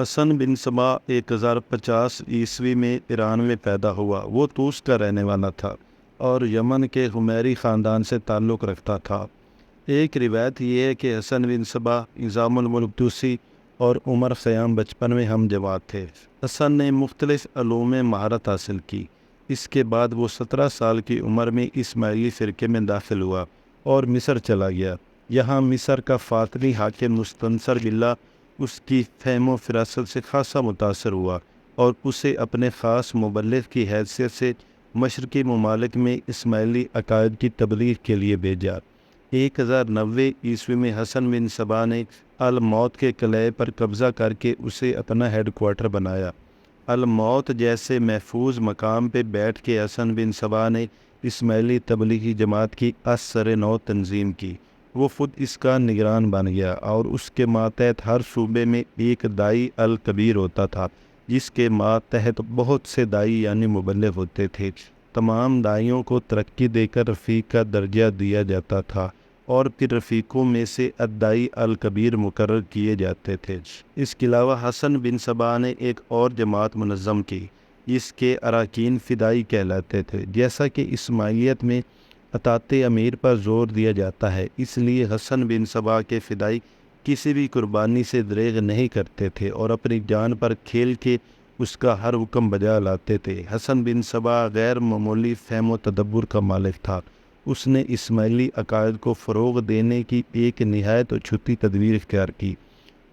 حسن بن صبا 1050 عیسوی میں ایران میں پیدا ہوا۔ وہ طوس کا رہنے والا تھا اور یمن کے حمیری خاندان سے تعلق رکھتا تھا۔ ایک روایت یہ ہے کہ حسن بن صبا، نظام الملک طوسی اور عمر خیام بچپن میں ہم جماعت تھے۔ حسن نے مختلف علوم میں مہارت حاصل کی۔ اس کے بعد وہ 17 سال کی عمر میں اسماعیلی فرقے میں داخل ہوا اور مصر چلا گیا۔ یہاں مصر کا فاطمی حاکم مستنصر باللہ اس کی فہم و فراست سے خاصا متاثر ہوا اور اسے اپنے خاص مبلغ کی حیثیت سے مشرقی ممالک میں اسماعیلی عقائد کی تبلیغ کے لیے بھیجا۔ 1090 عیسوی میں حسن بن صبا نے الموت کے قلعے پر قبضہ کر کے اسے اپنا ہیڈ کوارٹر بنایا۔ الموت جیسے محفوظ مقام پہ بیٹھ کے حسن بن صبا نے اسماعیلی تبلیغی جماعت کی اثر نو تنظیم کی۔ وہ خود اس کا نگران بن گیا اور اس کے ماتحت ہر صوبے میں ایک دائی الکبیر ہوتا تھا، جس کے ماتحت بہت سے دائی یعنی مبلغ ہوتے تھے۔ تمام دائیوں کو ترقی دے کر رفیق کا درجہ دیا جاتا تھا اور پھر رفیقوں میں سے الدائی الکبیر مقرر کیے جاتے تھے۔ اس کے علاوہ حسن بن صبا نے ایک اور جماعت منظم کی، جس کے اراکین فدائی کہلاتے تھے۔ جیسا کہ اسماعیلیت میں اطاعت امیر پر زور دیا جاتا ہے، اس لیے حسن بن صبا کے فدائی کسی بھی قربانی سے دریغ نہیں کرتے تھے اور اپنی جان پر کھیل کے اس کا ہر حکم بجا لاتے تھے۔ حسن بن صبا غیر معمولی فہم و تدبر کا مالک تھا۔ اس نے اسماعیلی عقائد کو فروغ دینے کی ایک نہایت چھٹی تدبیر اختیار کی۔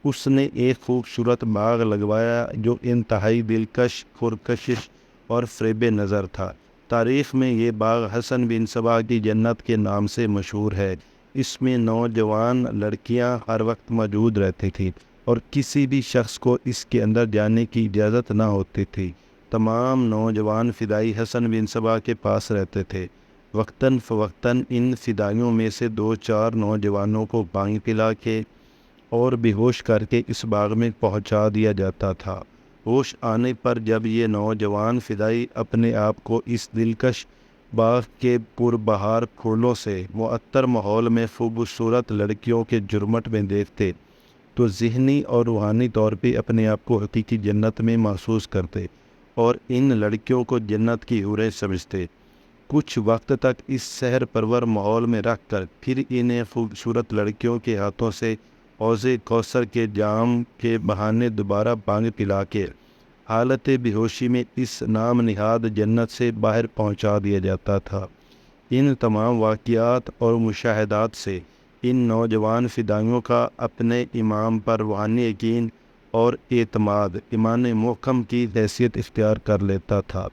اس نے ایک خوبصورت باغ لگوایا جو انتہائی دلکش، پرکشش اور فریب نظر تھا۔ تاریخ میں یہ باغ حسن بن صبا کی جنت کے نام سے مشہور ہے۔ اس میں نوجوان لڑکیاں ہر وقت موجود رہتی تھیں اور کسی بھی شخص کو اس کے اندر جانے کی اجازت نہ ہوتی تھی۔ تمام نوجوان فدائی حسن بن صبا کے پاس رہتے تھے۔ وقتاً فوقتاً ان فدائیوں میں سے 2-4 نوجوانوں کو پانی پلا کے اور بے ہوش کر کے اس باغ میں پہنچا دیا جاتا تھا۔ ہوش آنے پر جب یہ نوجوان فدائی اپنے آپ کو اس دلکش باغ کے پربہار پھولوں سے معطر ماحول میں خوبصورت لڑکیوں کے جھرمٹ میں دیکھتے تو ذہنی اور روحانی طور پہ اپنے آپ کو حقیقی جنت میں محسوس کرتے اور ان لڑکیوں کو جنت کی حوریں سمجھتے۔ کچھ وقت تک اس سحر پرور ماحول میں رکھ کر پھر انہیں خوبصورت لڑکیوں کے ہاتھوں سے حوض کوثر کے جام کے بہانے دوبارہ پانی پلا کے حالت بے ہوشی میں اس نام نہاد جنت سے باہر پہنچا دیا جاتا تھا۔ ان تمام واقعات اور مشاہدات سے ان نوجوان فدائیوں کا اپنے امام پر روحانی یقین اور اعتماد، ایمان محکم کی حیثیت اختیار کر لیتا تھا۔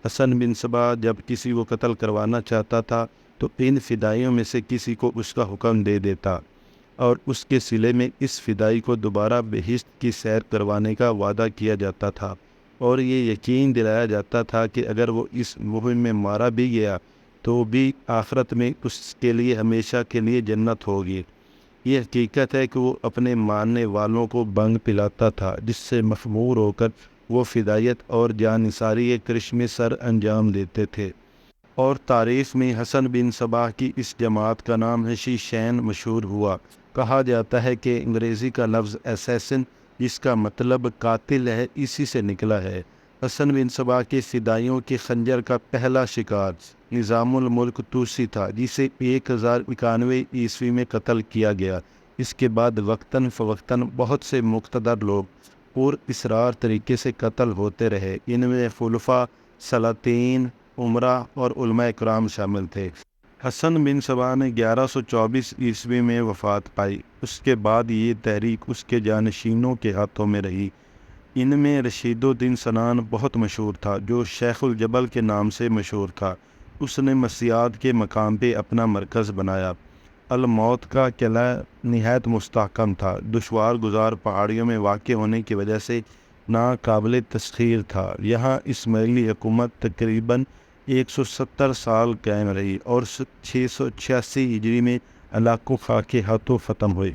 حسن بن صبا جب کسی کو قتل کروانا چاہتا تھا تو ان فدائیوں میں سے کسی کو اس کا حکم دے دیتا اور اس کے صلے میں اس فدائی کو دوبارہ بہشت کی سیر کروانے کا وعدہ کیا جاتا تھا اور یہ یقین دلایا جاتا تھا کہ اگر وہ اس مہم میں مارا بھی گیا تو بھی آخرت میں اس کے لیے ہمیشہ کے لیے جنت ہوگی۔ یہ حقیقت ہے کہ وہ اپنے ماننے والوں کو بنگ پلاتا تھا، جس سے مخمور ہو کر وہ فدائیت اور جانثاری کرشمے سر انجام دیتے تھے۔ اور تاریخ میں حسن بن صبا کی اس جماعت کا نام حشیشین مشہور ہوا۔ کہا جاتا ہے کہ انگریزی کا لفظ اسیسن، جس کا مطلب قاتل ہے، اسی سے نکلا ہے۔ حسن بن صبا کے فدائیوں کے خنجر کا پہلا شکار نظام الملک طوسی تھا، جسے 1091 عیسوی میں قتل کیا گیا۔ اس کے بعد وقتاً فوقتاً بہت سے مقتدر لوگ پر اسرار طریقے سے قتل ہوتے رہے۔ ان میں خلفاء، سلاطین، عمرا اور علماء کرام شامل تھے۔ حسن بن صبا نے 1124 عیسوی میں وفات پائی۔ اس کے بعد یہ تحریک اس کے جانشینوں کے ہاتھوں میں رہی۔ ان میں رشید الدین سنان بہت مشہور تھا، جو شیخ الجبل کے نام سے مشہور تھا۔ اس نے مسیاد کے مقام پہ اپنا مرکز بنایا۔ الموت کا قلعہ نہایت مستحکم تھا، دشوار گزار پہاڑیوں میں واقع ہونے کی وجہ سے ناقابل تسخیر تھا۔ یہاں اسماعیلی حکومت تقریباً 170 سال قائم رہی اور 686 ہجری میں علاقوں خاں کے ہاتھوں ختم ہوئی۔